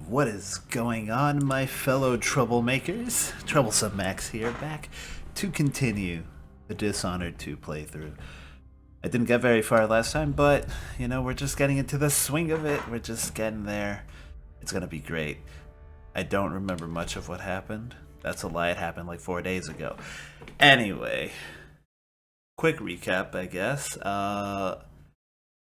What is going on, my fellow troublemakers? Troublesome Max here, back to continue the Dishonored 2 playthrough. I didn't get very far last time, but, we're just getting into the swing of it. We're just getting there. It's gonna be great. I don't remember much of what happened. That's a lie, it happened like 4 days ago. Anyway, quick recap, I guess.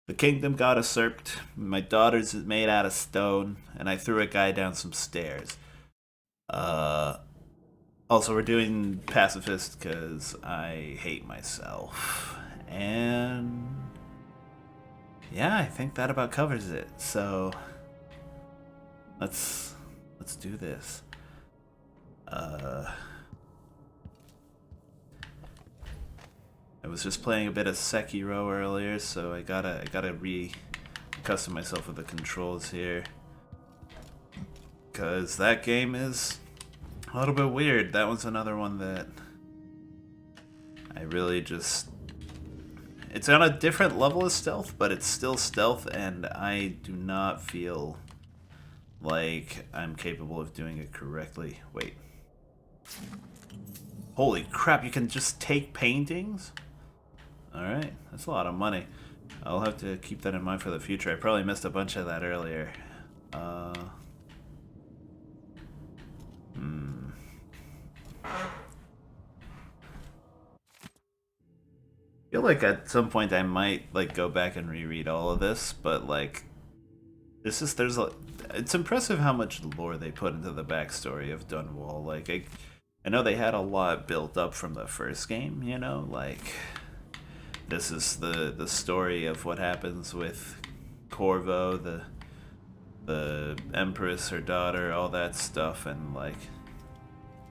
The kingdom got usurped, my daughter's made out of stone, and I threw a guy down some stairs. Also, we're doing pacifist because I hate myself. And yeah, I think that about covers it. So let's do this. I was just playing a bit of Sekiro earlier, so I gotta re-custom myself with the controls here, cause that game is a little bit weird. That was another one that I really just... It's on a different level of stealth, but it's still stealth, and I do not feel like I'm capable of doing it correctly. Wait. Holy crap, you can just take paintings? Alright, that's a lot of money. I'll have to keep that in mind for the future. I probably missed a bunch of that earlier. I feel like at some point I might go back and reread all of this, but it's impressive how much lore they put into the backstory of Dunwall. I know they had a lot built up from the first game, this is the story of what happens with Corvo, the Empress, her daughter, all that stuff, and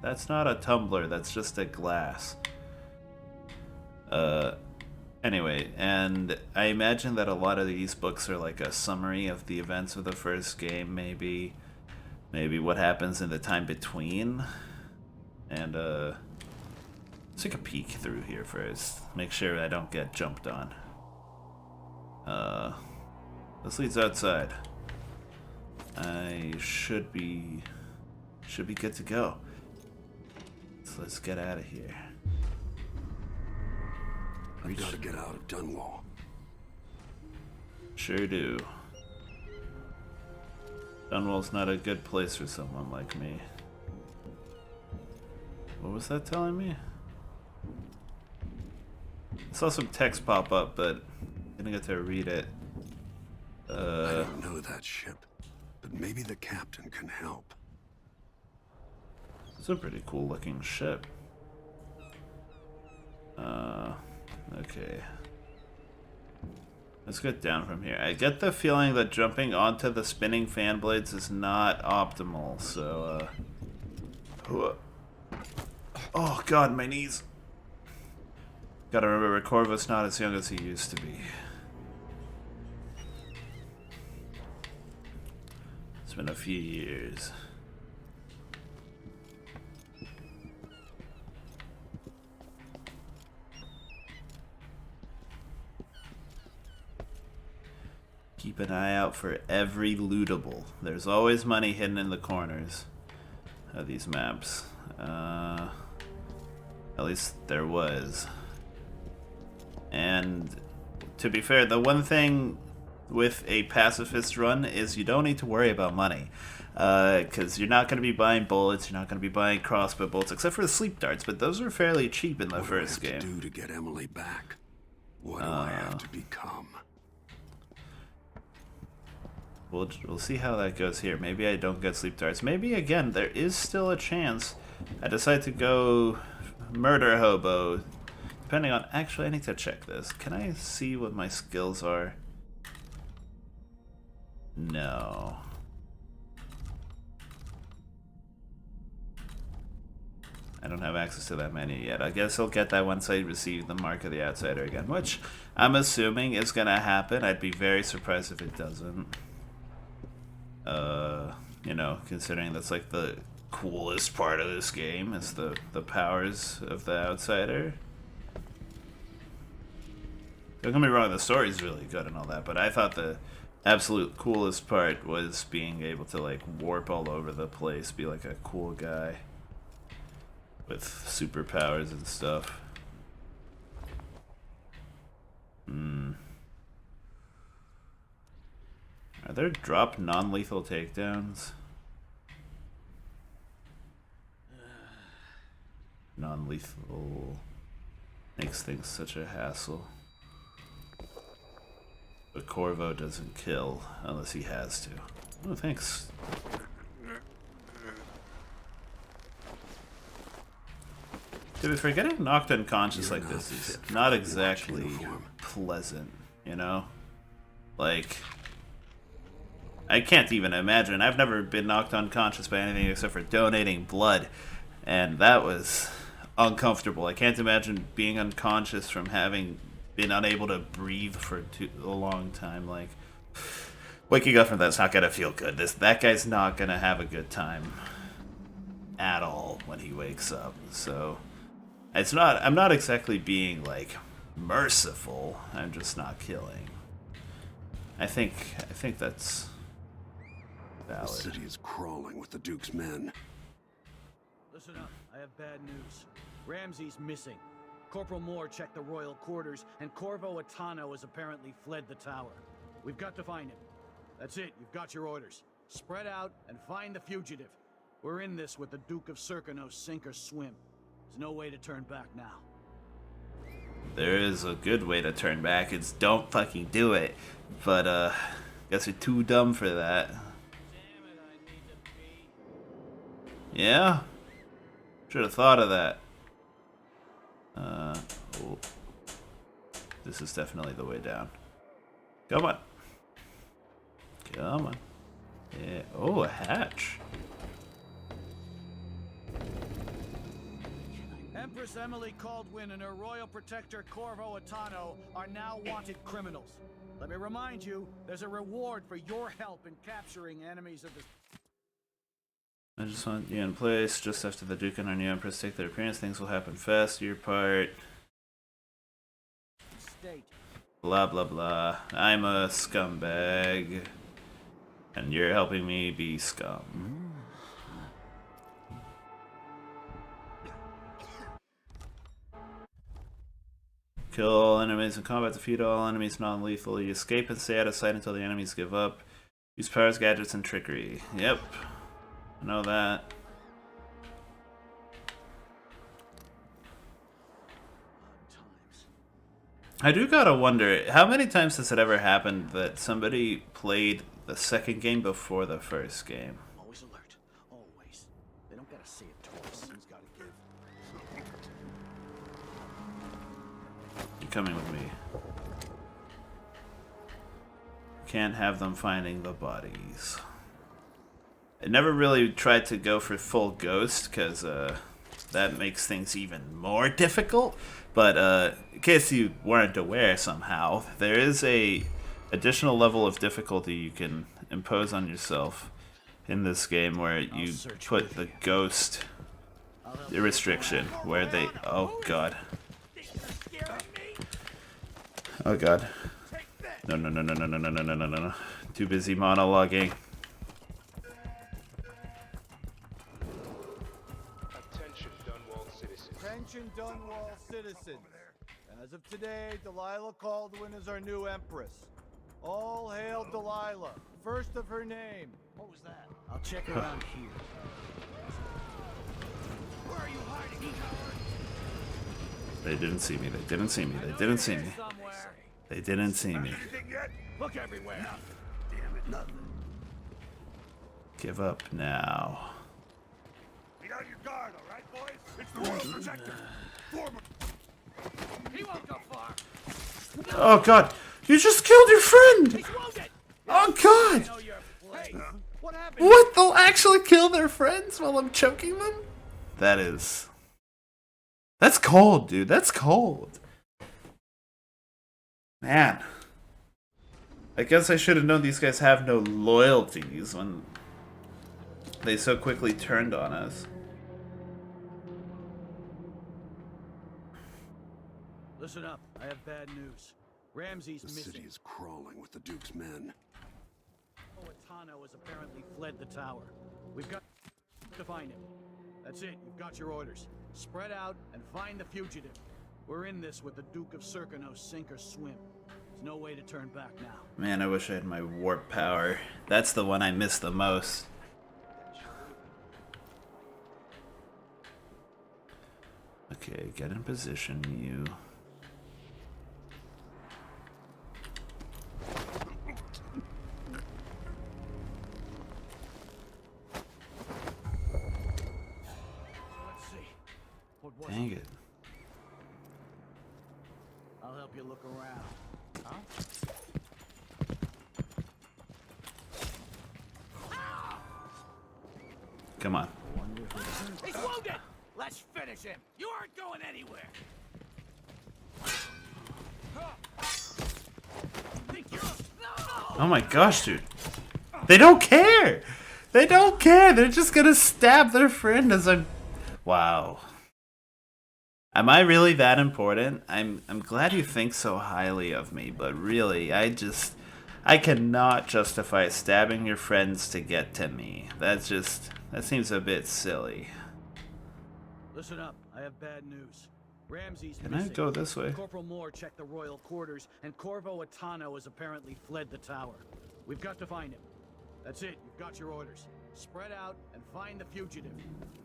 that's not a tumbler, that's just a glass. Anyway, and I imagine that a lot of these books are like a summary of the events of the first game, maybe what happens in the time between, and let's take a peek through here first. Make sure I don't get jumped on. This leads outside. I should be good to go. So let's get out of here. We gotta get out of Dunwall. Sure do. Dunwall's not a good place for someone like me. What was that telling me? I saw some text pop up, but didn't get to read it. I don't know that ship, but maybe the captain can help. It's a pretty cool looking ship. Okay. Let's get down from here. I get the feeling that jumping onto the spinning fan blades is not optimal, so, oh god, my knees. Gotta remember, Corvo's not as young as he used to be. It's been a few years. Keep an eye out for every lootable. There's always money hidden in the corners of these maps. At least there was. And to be fair, the one thing with a pacifist run is you don't need to worry about money. Because you're not going to be buying bullets, you're not going to be buying crossbow bolts, except for the sleep darts, but those were fairly cheap in the first game. What do I have to do to get Emily back? What do I have to become? We'll see how that goes here. Maybe I don't get sleep darts. Maybe, again, there is still a chance I decide to go murder hobo. Depending on... Actually, I need to check this. Can I see what my skills are? No. I don't have access to that menu yet. I guess I'll get that once I receive the Mark of the Outsider again, which I'm assuming is going to happen. I'd be very surprised if it doesn't. Considering that's the coolest part of this game is the powers of the Outsider. Don't get me wrong, the story's really good and all that, but I thought the absolute coolest part was being able to like warp all over the place, be like a cool guy with superpowers and stuff. Are there drop non-lethal takedowns? Non-lethal makes things such a hassle. But Corvo doesn't kill unless he has to. Oh, thanks. To be fair, getting knocked unconscious like this is not exactly pleasant, you know? Like, I can't even imagine. I've never been knocked unconscious by anything except for donating blood, and that was uncomfortable. I can't imagine being unconscious from having been unable to breathe for a long time. Like, waking up from that's not gonna feel good. That guy's not gonna have a good time at all when he wakes up. So it's not. I'm not exactly being like merciful. I'm just not killing. I think that's valid. The city is crawling with the Duke's men. Listen up, I have bad news. Ramsey's missing. Corporal Moore checked the royal quarters, and Corvo Attano has apparently fled the tower. We've got to find him. That's it, you've got your orders. Spread out and find the fugitive. We're in this with the Duke of Serkino, sink or swim. There's no way to turn back now. There is a good way to turn back. It's don't fucking do it. But, guess you're too dumb for that. Damn it, I need to pee. Yeah? Should have thought of that. Oh. This is definitely the way down. Come on. Come on. Yeah. Oh, a hatch. Empress Emily Caldwin and her royal protector Corvo Attano are now wanted criminals. Let me remind you, there's a reward for your help in capturing enemies of the... I just want you in place. Just after the Duke and our new Empress take their appearance, things will happen fast. Your part. State. Blah, blah, blah. I'm a scumbag. And you're helping me be scum. Kill all enemies in combat. Defeat all enemies non-lethal. You escape and stay out of sight until the enemies give up. Use powers, gadgets, and trickery. Yep. I know that. I do gotta wonder, how many times has it ever happened that somebody played the second game before the first game? Always alert. Always. They don't gotta say it twice. Who's gotta give? You're coming with me. Can't have them finding the bodies. I never really tried to go for full ghost because that makes things even more difficult. But in case you weren't aware somehow, there is a additional level of difficulty you can impose on yourself in this game where you put the ghost restriction where they... Oh god. Oh god. No, no, no, no, no, no, no, no, no, no, no. Too busy monologuing. Attention, Dunwall citizens. As of today, Delilah Caldwin is our new empress. All hail Delilah, first of her name. What was that? I'll check around here. Where are you hiding, coward? They didn't see me. They didn't see me. They didn't see me. They didn't see me. Look everywhere. Damn it, nothing. Give up now. Be on your guard, all right, boys? It's the Royal Protector. He won't go far. Oh god! You just killed your friend! He's wounded. Oh god! Know your place. What happened? What? They'll actually kill their friends while I'm choking them? That is... That's cold, dude. That's cold. Man. I guess I should have known these guys have no loyalties when they so quickly turned on us. Listen up, I have bad news. Ramsey's The missing. city is crawling with the Duke's men. Atano has apparently fled the tower. We've got to find him. That's it. You've got your orders. Spread out and find the fugitive. We're in this with the Duke of Circano, sink or swim. There's no way to turn back now. Man, I wish I had my warp power. That's the one I miss the most. Okay, get in position, you. Let's see. What was Dang it? it. I'll help you look around. Huh? Come on. He's wounded! Let's finish him! You aren't going anywhere! Think you're... No! Oh my gosh, dude. They don't care! They don't care! They're just gonna stab their friend as I'm... Wow. Am I really that important? I'm glad you think so highly of me, but really, I cannot justify stabbing your friends to get to me. That seems a bit silly. Listen up, I have bad news. Ramsey's Can I missing. go this way? Corporal Moore checked the royal quarters, and Corvo Atano has apparently fled the tower. We've got to find him. That's it, you've got your orders. Spread out and find the fugitive.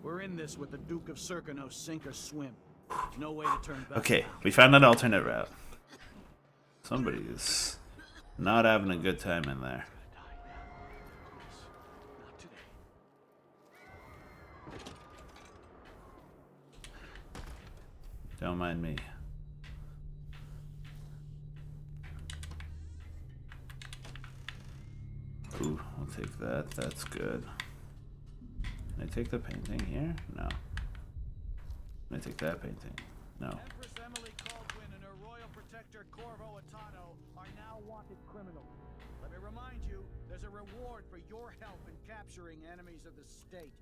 We're in this with the Duke of Circano, sink or swim. There's no way to turn back. Okay, we found an alternate route. Somebody is not having a good time in there. Not today. Don't mind me. Ooh, I'll take that. That's good. Can I take the painting here? No. Can I take that painting? No. Empress Emily Caldwin and her royal protector Corvo Atano are now wanted criminals. Let me remind you, there's a reward for your help in capturing enemies of the state.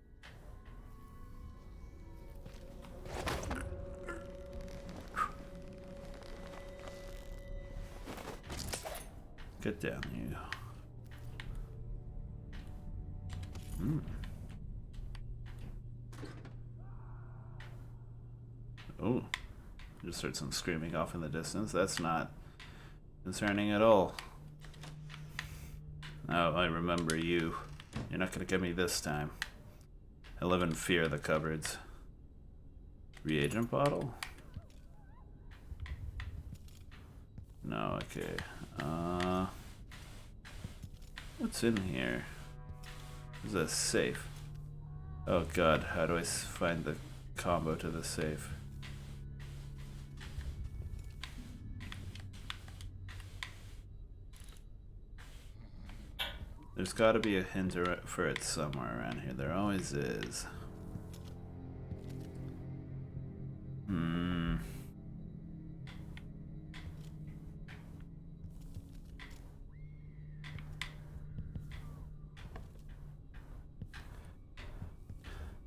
Get down, you. Hmm. Oh, just heard some screaming off in the distance. That's not concerning at all. Oh, I remember you. You're not gonna get me this time. I live in fear of the cupboards. Reagent bottle? No, okay. What's in here? Is that safe? Oh god, how do I find the combo to the safe? There's gotta be a hint for it somewhere around here. There always is.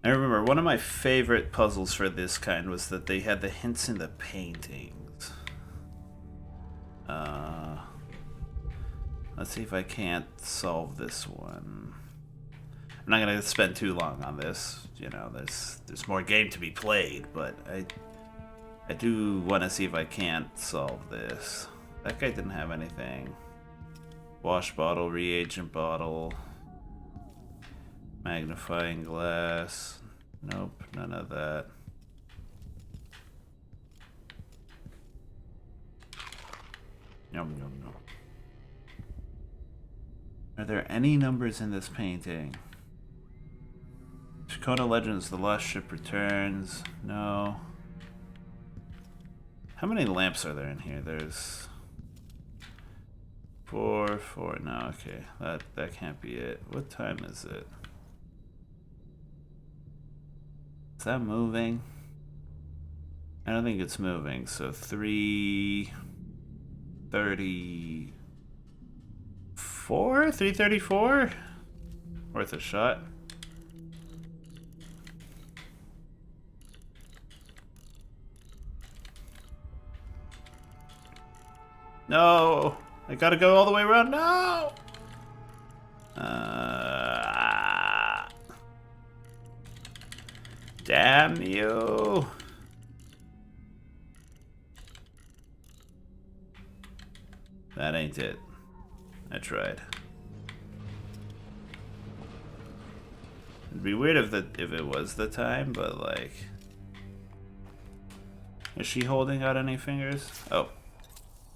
I remember one of my favorite puzzles for this kind was that they had the hints in the paintings. Let's see if I can't solve this one. I'm not gonna spend too long on this. You know, there's more game to be played, but I do want to see if I can't solve this. That guy didn't have anything. Wash bottle, reagent bottle. Magnifying glass. Nope, none of that. Yum, yum, yum. Are there any numbers in this painting? Shakona Legends, The Lost Ship Returns. No. How many lamps are there in here? There's... Four. No, okay. That can't be it. What time is it? Is that moving? I don't think it's moving. So 3:34? 3:34? Worth a shot. No! I gotta go all the way around. No! Damn you. That ain't it. I tried. It'd be weird if it was the time, but like, is she holding out any fingers? Oh,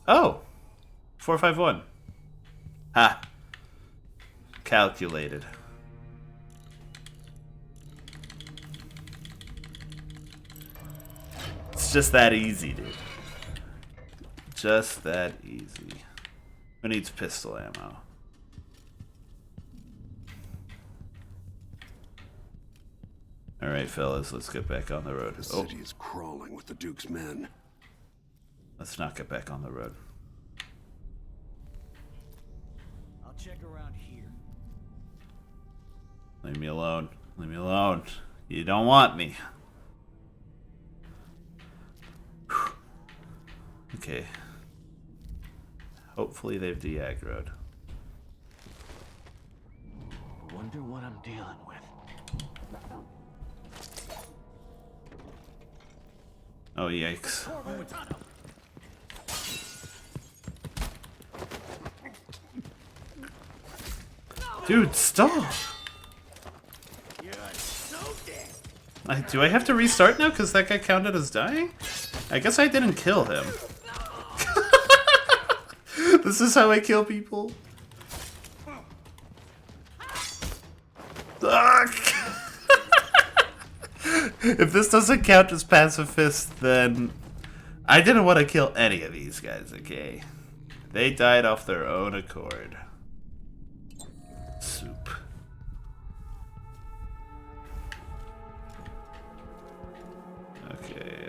oh, 451. Ha. Calculated. It's just that easy, dude. Just that easy. Who needs pistol ammo? Alright, fellas, let's get back on the road. The city is crawling with the Duke's men. Let's not get back on the road. I'll check around here. Leave me alone. Leave me alone. You don't want me. Whew. Okay. Hopefully they've de-aggroed. Wonder what I'm dealing with. Oh, yikes. Dude, stop! Do I have to restart now because that guy counted as dying? I guess I didn't kill him. This is how I kill people. If this doesn't count as pacifist, then I didn't want to kill any of these guys, okay? They died off their own accord. Soup. Okay,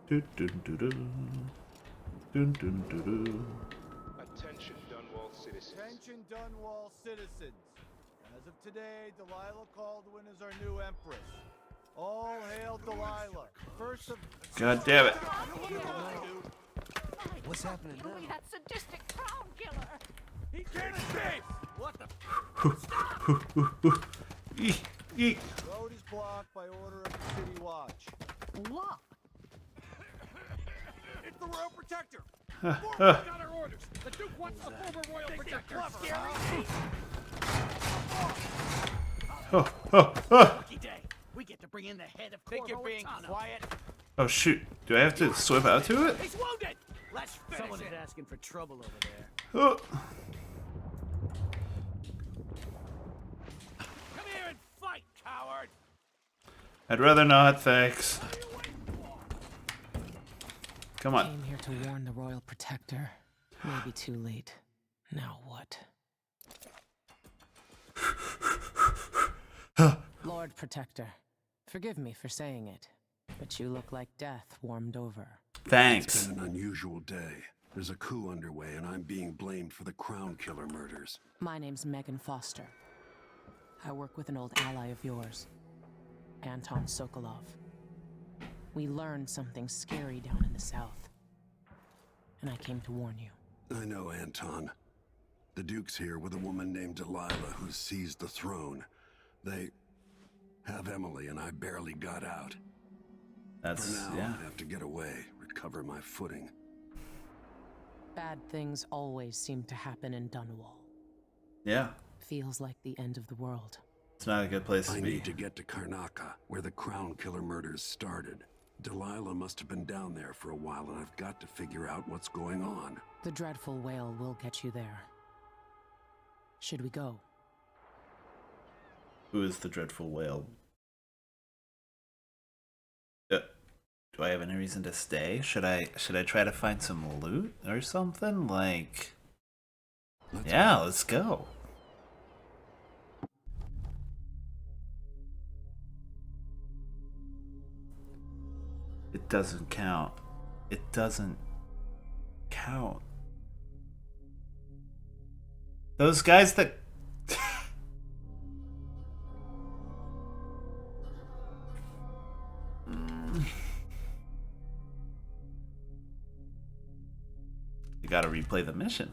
Dun dun dun dun. Dun dun dun dun. Attention, Dunwall citizens. Attention, Dunwall citizens. As of today, Delilah Caldwin is our new empress. All hail Delilah. First of... God damn it. What's happening now? Kill me, that sadistic crown killer! He can't escape! What the... Eek, eek. Road is blocked by order of the City Watch. Lock! It's the Royal Protector! Got our orders. The Duke wants the former royal protector. Oh, oh, oh. Lucky day. We get to bring in the head of Think you're Corvo being Atano. quiet? Oh shoot. Do I have to swim out to it? He's wounded. Let's finish Someone is asking for trouble over there. Oh. Come here and fight, coward. I'd rather not, thanks. Come on. Came here to warn the Royal Protector. Maybe too late. Now what? Lord Protector, forgive me for saying it, but you look like death warmed over. Thanks. It's been an unusual day. There's a coup underway, and I'm being blamed for the Crown Killer murders. My name's Megan Foster. I work with an old ally of yours, Anton Sokolov. We learned something scary down in the south, and I came to warn you. I know, Anton. The Duke's here with a woman named Delilah who seized the throne. They have Emily, and I barely got out. That's, For now, yeah. I have to get away, recover my footing. Bad things always seem to happen in Dunwall. Yeah. Feels like the end of the world. It's not a good place to I be. need to get to Karnaca, where the Crown Killer murders started. Delilah must have been down there for a while, and I've got to figure out what's going on. The dreadful whale will get you there. Should we go? Who is the dreadful whale? Do I have any reason to stay? Should I try to find some loot or something? Like, let's go. It doesn't count. It doesn't count. Those guys that You gotta replay the mission.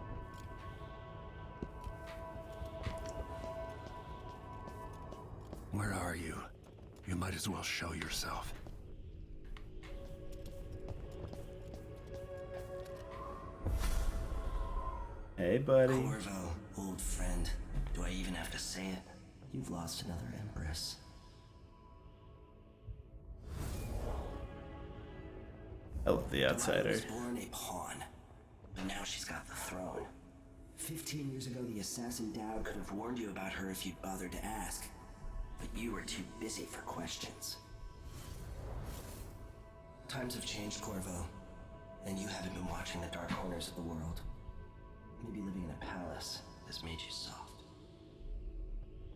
Where are you? You might as well show yourself. Hey, buddy. Corvo, old friend. Do I even have to say it? You've lost another Empress. I love the outsider. Delilah was born a pawn, but now she's got the throne. 15 years ago, the assassin Dowd could have warned you about her if you'd bothered to ask, but you were too busy for questions. Times have changed, Corvo, and you haven't been watching the dark corners of the world. Maybe living in a palace has made you soft.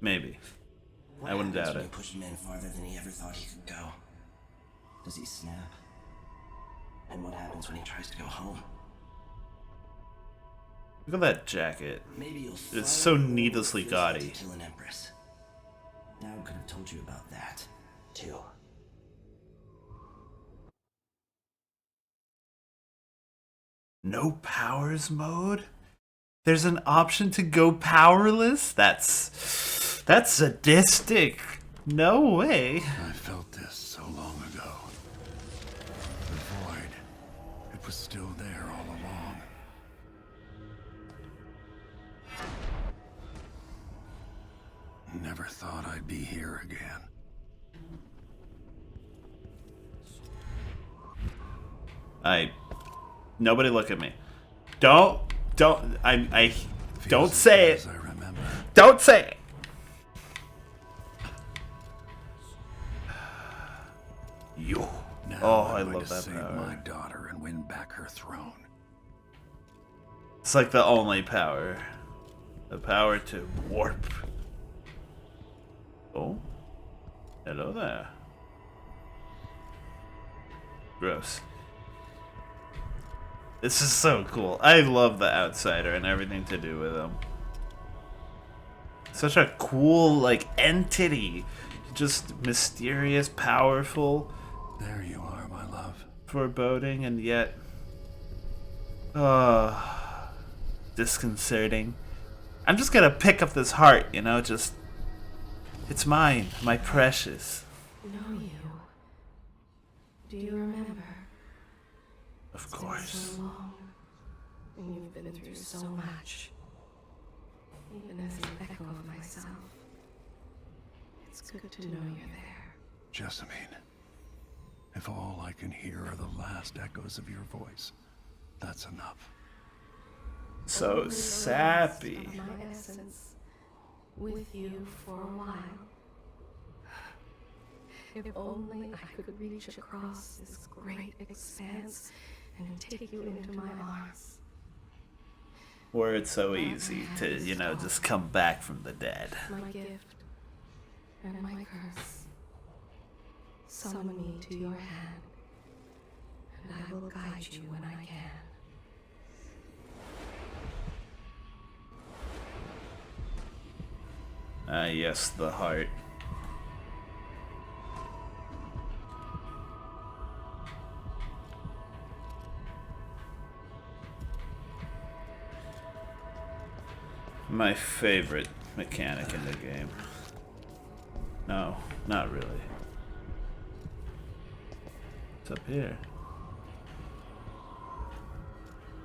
Maybe. What I wouldn't happens doubt when it. you push men farther than he ever thought he could go? Does he snap? And what happens when he tries to go home? Look at that jacket. Maybe you'll It's so finally know what it needlessly feels like gaudy. to kill an Empress. Dowd could have told you about that, too. No powers mode? There's an option to go powerless? That's sadistic. No way. I felt this so long ago. The void. It was still there all along. Never thought I'd be here again. Nobody look at me. Don't say it. As I remember. Don't say it. You. Now Oh, I'm I going love to that save power. my daughter and win back her throne. It's like the only power. The power to warp. Oh. Hello there. Gross. This is so cool. I love the outsider and everything to do with him. Such a cool, like, entity. Just mysterious, powerful, There you are, my love. foreboding, and yet disconcerting. I'm just gonna pick up this heart, you know, just it's mine, my precious. Know you. Do you remember? Of It's been course. so long, and you've been through so much. Even as an echo of myself, it's good to know you're there. Jessamine, if all I can hear are the last echoes of your voice, that's enough. So Only the sappy. rest of my essence with you for a while. If only I could reach across this great expanse and take you into my arms. Where it's so easy to, you know, just come back from the dead. My gift and my curse. Summon me to your hand, and I will guide you when I can. Ah, yes, the heart. My favorite mechanic in the game. No, not really. What's up here?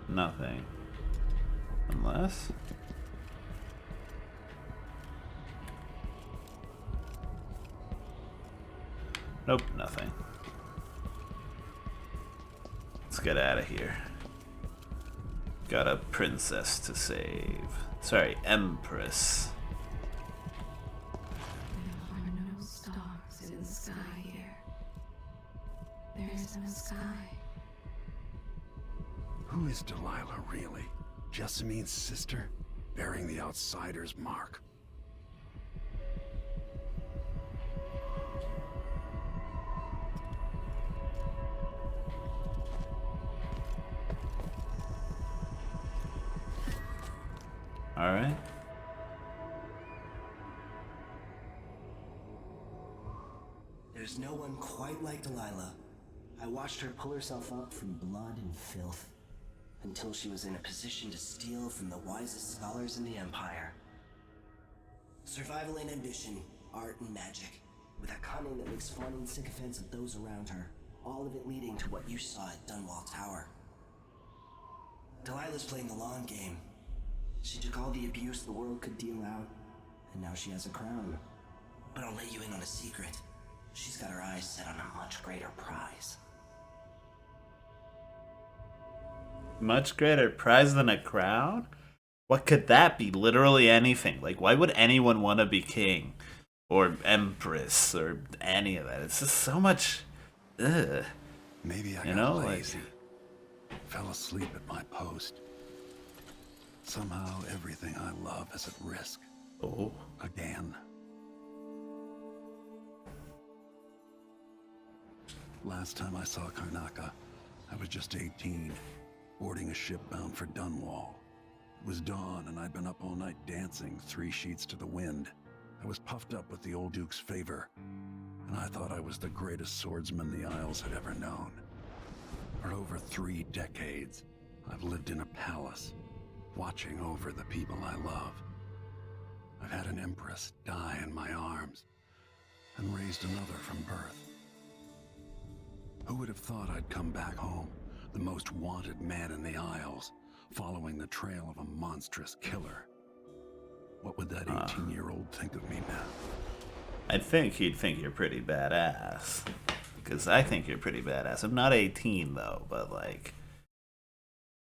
Nothing. Unless... Nope, nothing. Let's get out of here. Got a princess to save. Sorry, Empress. There are no stars in the sky here. There is no sky. Who is Delilah really? Jessamine's sister? Bearing the outsider's mark. Alright. There's no one quite like Delilah. I watched her pull herself up from blood and filth until she was in a position to steal from the wisest scholars in the Empire. Survival and ambition, art and magic, with a cunning that makes fun and sycophants of those around her, all of it leading to what you saw at Dunwall Tower. Delilah's playing the long game. She took all the abuse the world could deal out, and now she has a crown. But I'll let you in on a secret. She's got her eyes set on a much greater prize. Much greater prize than a crown? What could that be? Literally anything. Like, why would anyone want to be king? Or empress? Or any of that? It's just so much... Ugh. Maybe I You got know, lazy. Fell asleep at my post. Somehow everything I love is at risk. Oh. Again. Last time I saw Karnaca, I was just 18, boarding a ship bound for Dunwall. It was dawn, and I'd been up all night dancing 3 sheets to the wind. I was puffed up with the old Duke's favor, and I thought I was the greatest swordsman the Isles had ever known. For over 3 decades, I've lived in a palace, watching over the people I love. I've had an empress die in my arms, and raised another from birth. Who would have thought I'd come back home, the most wanted man in the Isles, following the trail of a monstrous killer? What would that 18-year-old think of me now? I think he'd think you're pretty badass. Because I think you're pretty badass. I'm not 18, though, but, like,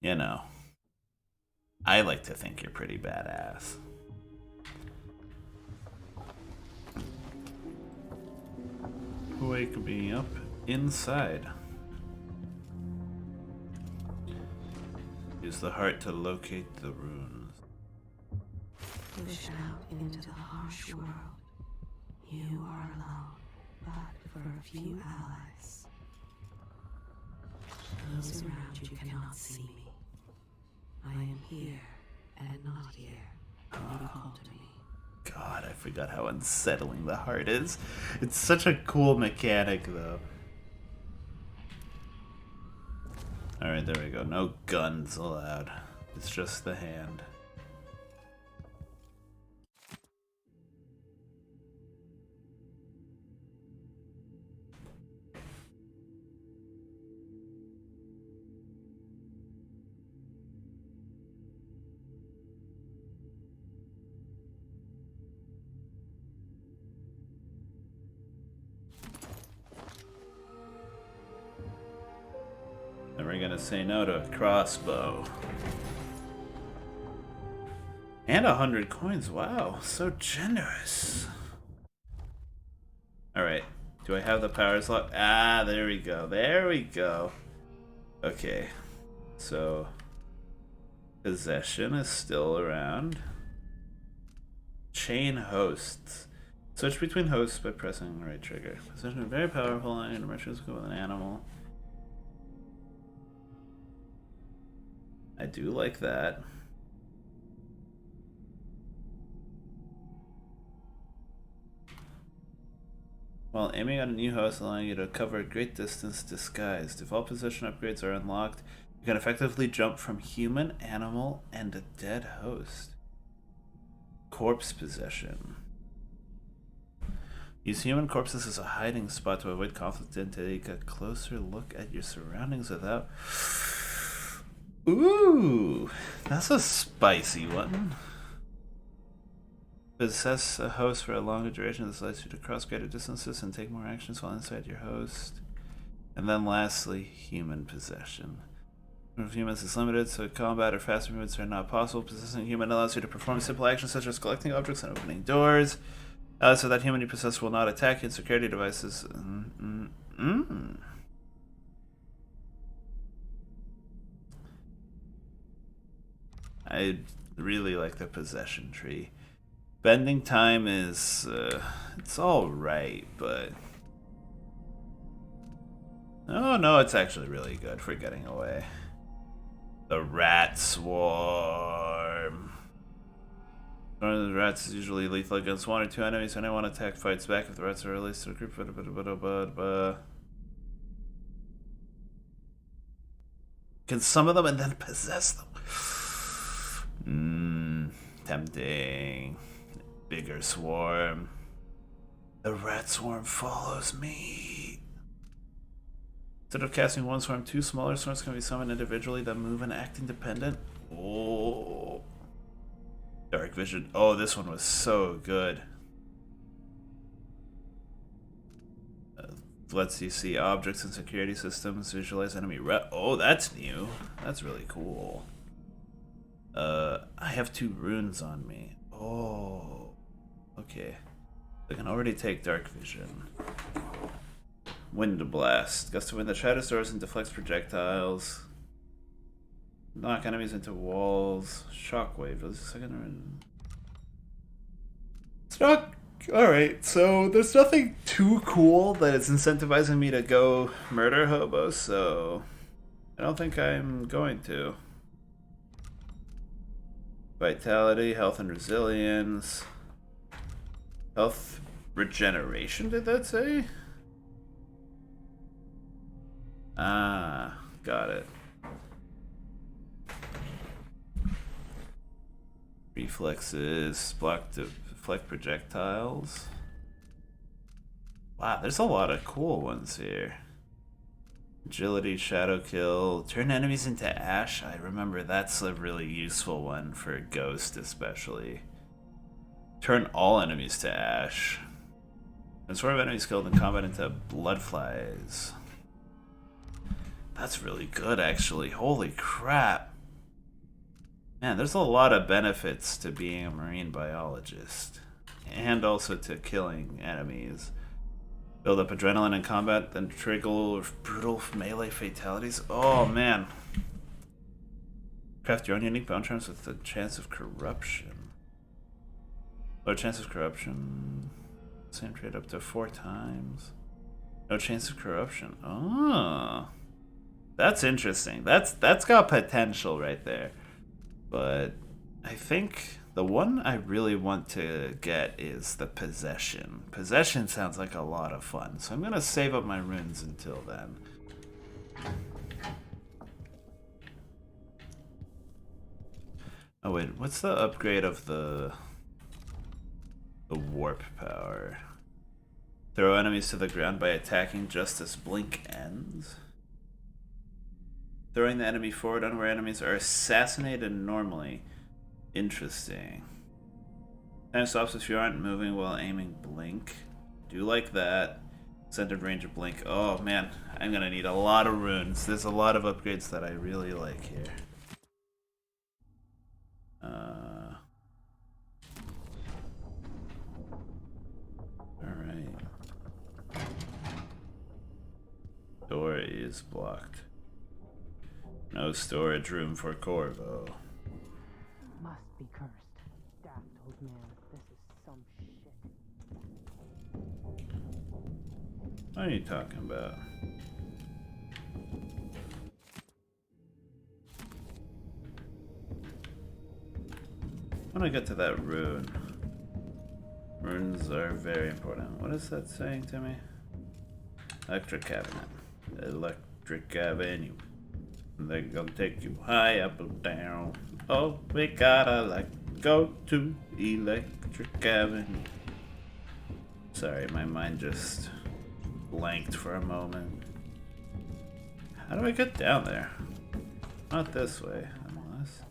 you know. I like to think you're pretty badass. Wake me up inside. Use the heart to locate the runes. Push out into the harsh world. You are alone, but for a few allies. Those around you cannot see me. I am here and not here. When you call to me. God, I forgot how unsettling the heart is. It's such a cool mechanic, though. Alright, there we go. No guns allowed. It's just the hand. And we're gonna say no to a crossbow. And 100 coins, wow, so generous. Alright, do I have the power slot? Ah, there we go. Okay, so possession is still around. Chain hosts. Switch between hosts by pressing the right trigger. Possession is very powerful and interactions go with an animal. I do like that. While aiming at a new host, allowing you to cover a great distance disguised. If all position upgrades are unlocked, you can effectively jump from human, animal, and a dead host. Corpse possession. Use human corpses as a hiding spot to avoid conflict and take a closer look at your surroundings without... Ooh, that's a spicy one. Possess a host for a longer duration. This allows you to cross greater distances and take more actions while inside your host. And then lastly, human possession. Of humans is limited, so combat or fast movements are not possible. Possessing a human allows you to perform simple actions such as collecting objects and opening doors. So that human you possess will not attack you and security devices. I really like the possession tree. Bending time is, it's alright, but... Oh no, it's actually really good for getting away. The rat swarm. One of the rats is usually lethal against 1 or 2 enemies. Anyone attack fights back if the rats are released to a group. Can summon them and then possess them. Tempting. Bigger swarm. The rat swarm follows me. Instead of casting one swarm, 2 smaller swarms can be summoned individually that move and act independent. Oh. Dark vision. Oh, this one was so good. Lets you see objects and security systems, visualize enemy oh, that's new. That's really cool. I have 2 runes on me. Oh. Okay. I can already take dark vision. Wind blast. Gust of wind that shatters doors and deflects projectiles. Knock enemies into walls. Shockwave. This is the second rune. It's not alright, so there's nothing too cool that is incentivizing me to go murder hobos, so I don't think I'm going to. Vitality, health and resilience. Health regeneration, did that say? Ah, got it. Reflexes, block to deflect projectiles. Wow, there's a lot of cool ones here. Agility, shadow kill, turn enemies into ash. I remember that's a really useful one for Ghost especially. Turn all enemies to ash. Transform enemies killed in combat into bloodflies. That's really good actually, holy crap. Man, there's a lot of benefits to being a marine biologist. And also to killing enemies. Build up adrenaline in combat, then trigger brutal melee fatalities. Oh man. Craft your own unique bone charms with the chance of corruption. Low chance of corruption. Same trade up to 4 times. No chance of corruption. Oh. That's interesting. That's got potential right there. But I think the one I really want to get is the possession. Possession sounds like a lot of fun, so I'm gonna save up my runes until then. Oh wait, what's the upgrade of the warp power? Throw enemies to the ground by attacking just as blink ends. Throwing the enemy forward on where enemies are assassinated normally. Interesting. Time stops if you aren't moving while aiming blink. Do like that. Centered range of blink. Oh man, I'm gonna need a lot of runes. There's a lot of upgrades that I really like here. Alright. Door is blocked. No storage room for Corvo. Must be cursed. Daft old man. This is some shit. What are you talking about? When I get to that rune. Runes are very important. What is that saying to me? Electric cabinet. Electric avenue. They're gonna take you high up or down. Oh, we gotta go to Electric Avenue. Sorry, my mind just blanked for a moment. How do I get down there? Not this way, unless.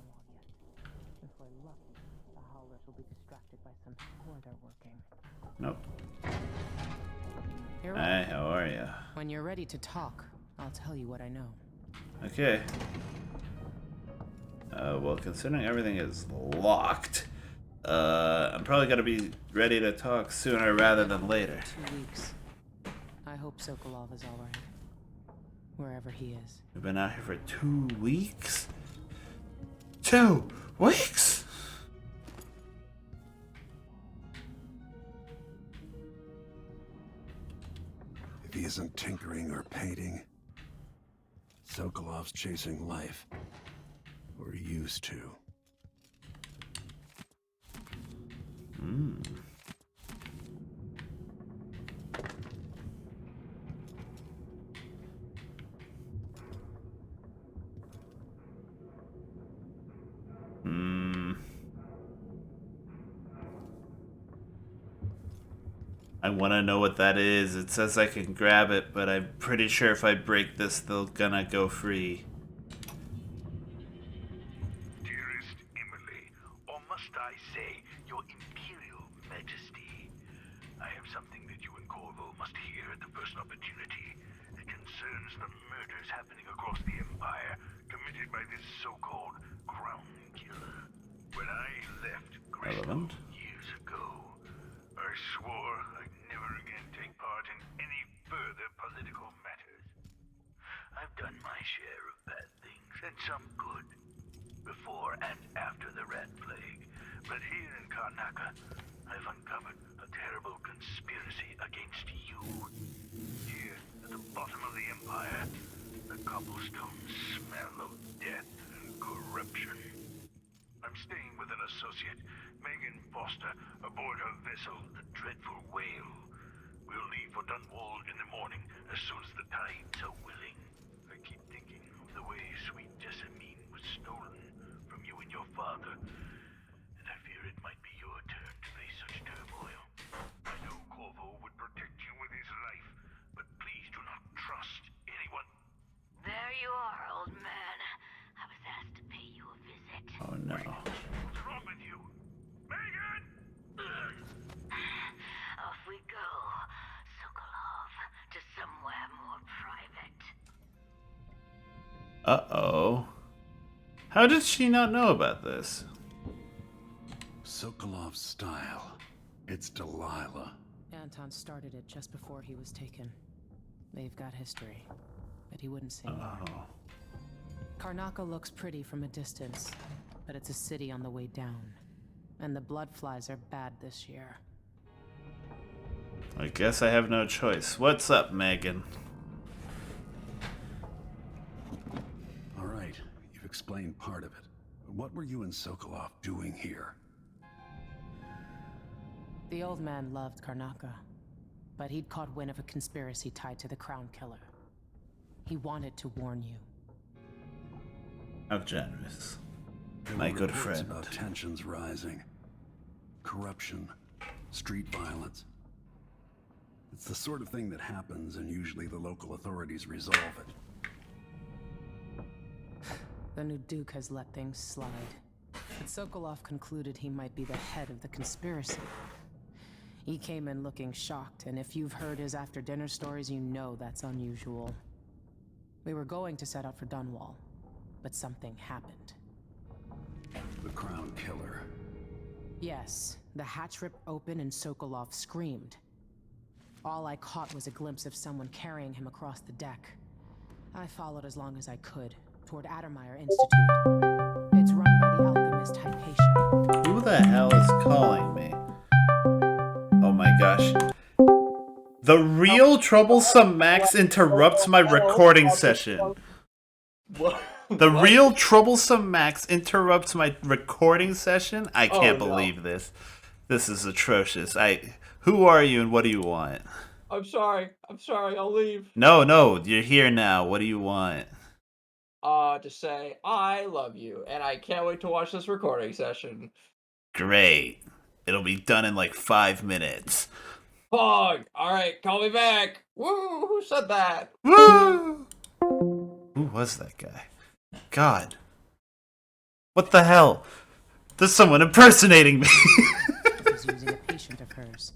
If we're lucky, the howlers will be distracted by some score they're working. Nope. You're Hi, right. how are ya? When you're ready to talk, I'll tell you what I know. Okay. Well, considering everything is locked, I'm probably gonna be ready to talk sooner rather than later. 2 weeks. I hope Sokolov is alright. Wherever he is. We've been out here for 2 weeks? 2 weeks?! If he isn't tinkering or painting, Sokolov's chasing life. Or he used to. I want to know what that is. It says I can grab it, but I'm pretty sure if I break this, they're gonna go free. Dearest Emily, or must I say, your Imperial Majesty, I have something that you and Corvo must hear at the first opportunity. It concerns the murders happening across the Empire, committed by this so-called Crown Killer. When I left Gristol years ago, I swore I'd never again take part in any further political matters. I've done my share of bad things, and some good, before and after the Rat Plague. But here in Karnaca, I've uncovered a terrible conspiracy against you. Here, at the bottom of the Empire, the cobblestones smell of death and corruption. I'm staying with an associate, Megan Foster, aboard her vessel, the Dreadful Whale. We'll leave for Dunwall in the morning, as soon as the tides are willing. I keep thinking of the way sweet Jessamine was stolen from you and your father, and I fear it might be your turn to face such turmoil. I know Corvo would protect you with his life, but please do not trust anyone. There you are, old man. I was asked to pay you a visit. Oh no. What's wrong with you? Megan! Off we go, Sokolov, to somewhere more private. Uh-oh. How did she not know about this? Sokolov's style. It's Delilah. Anton started it just before he was taken. They've got history, but he wouldn't say more. Oh. Karnaca looks pretty from a distance, but it's a city on the way down. And the blood flies are bad this year. I guess I have no choice. What's up, Megan? All right, you've explained part of it. What were you and Sokolov doing here? The old man loved Karnaca, but he'd caught wind of a conspiracy tied to the Crown Killer. He wanted to warn you. How generous. There My were good reports friend. about tensions rising. Corruption, street violence. It's the sort of thing that happens, and usually the local authorities resolve it. The new Duke has let things slide. But Sokolov concluded he might be the head of the conspiracy. He came in looking shocked, and if you've heard his after-dinner stories, you know that's unusual. We were going to set out for Dunwall, but something happened. The Crown Killer. Yes, the hatch ripped open and Sokolov screamed. All I caught was a glimpse of someone carrying him across the deck. I followed as long as I could, toward Addermeyer Institute. It's run by the alchemist Hypatia. Who the hell is calling me? Oh my gosh. The real troublesome Max interrupts my recording session. The real troublesome Max interrupts my recording session? I can't believe this. This is atrocious. Who are you and what do you want? I'm sorry, I'll leave. No, you're here now. What do you want? To say, I love you, and I can't wait to watch this recording session. Great. It'll be done in like 5 minutes. Fog! Alright, call me back! Woo! Who said that? Woo! Who was that guy? God. What the hell? There's someone impersonating me! She's using a patient of hers.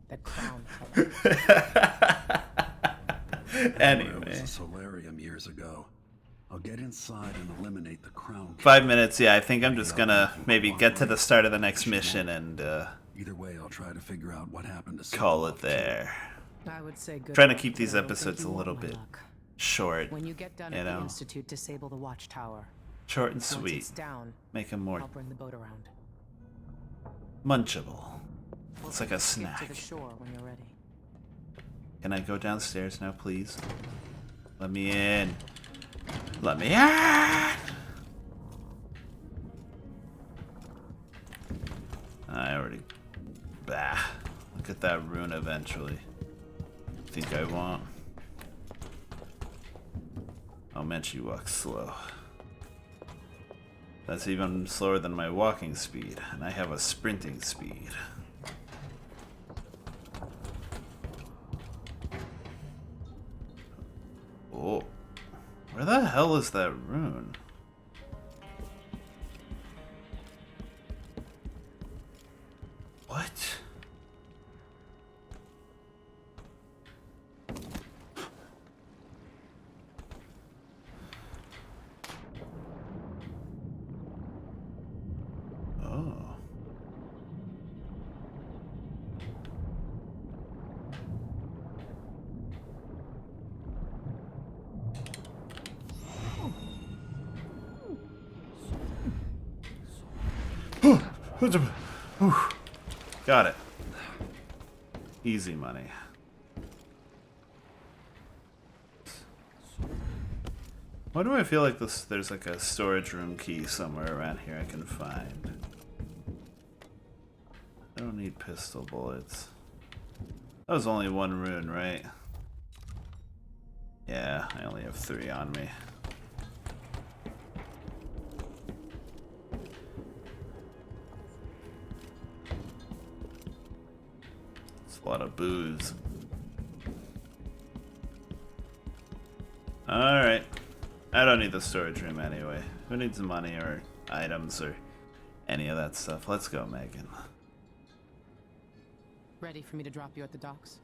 The Crown Killer. Anyway. Anyway. It was a solarium years ago. I'll get inside and eliminate the Crown Killer. 5 minutes, yeah. I think I'm just gonna maybe get to the start of the next mission and Either way, I'll try to figure out what happened to call it there. I would say good Trying to luck, keep these but I don't episodes think a you little want my bit luck. short, When you get done you at the know. Institute, disable the watchtower. Short and Once sweet. it's down, Make them more I'll bring the boat around. munchable. We'll It's like take a skip snack. to the shore when you're ready. Can I go downstairs now, please? Let me in. Let me in! I already... Bah. Look at that rune eventually. Think I won't? Oh man, she walks slow. That's even slower than my walking speed, and I have a sprinting speed. Oh. Where the hell is that rune? What? Oh. Got it. Easy money. Why do I feel like there's like a storage room key somewhere around here I can find? I don't need pistol bullets. That was only one rune, right? Yeah, I only have 3 on me. It's a lot of booze. Alright. I don't need the storage room anyway. Who needs money or items or any of that stuff? Let's go, Megan. Ready for me to drop you at the docks?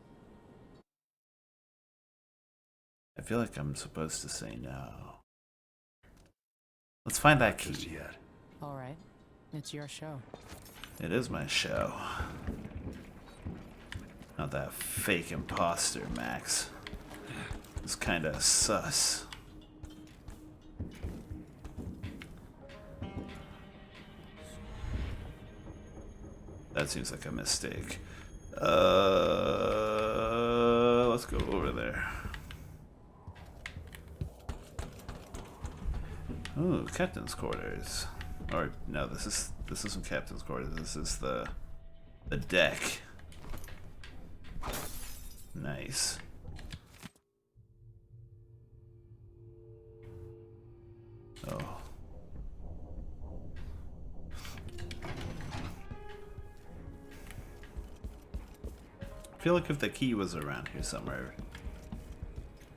I feel like I'm supposed to say no. Let's find that key. Just yet. All right. It's your show. It is my show. Not that fake imposter, Max. It's kinda sus. That seems like a mistake. Let's go over there. Ooh, captain's quarters. Or no, this isn't captain's quarters. This is the deck. Nice. Oh. I feel like if the key was around here somewhere,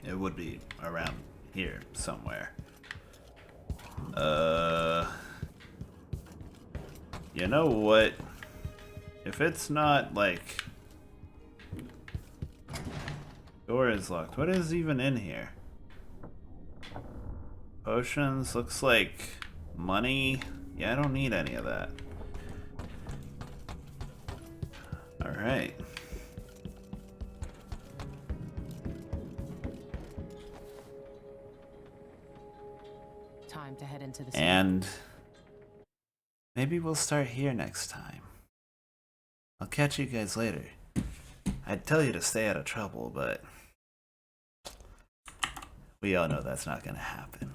it would be around here somewhere. You know what? If it's not like door is locked, what is even in here? Potions, looks like money. Yeah, I don't need any of that. Alright. Time to head into the And maybe we'll start here next time. I'll catch you guys later. I'd tell you to stay out of trouble, but we all know that's not gonna happen.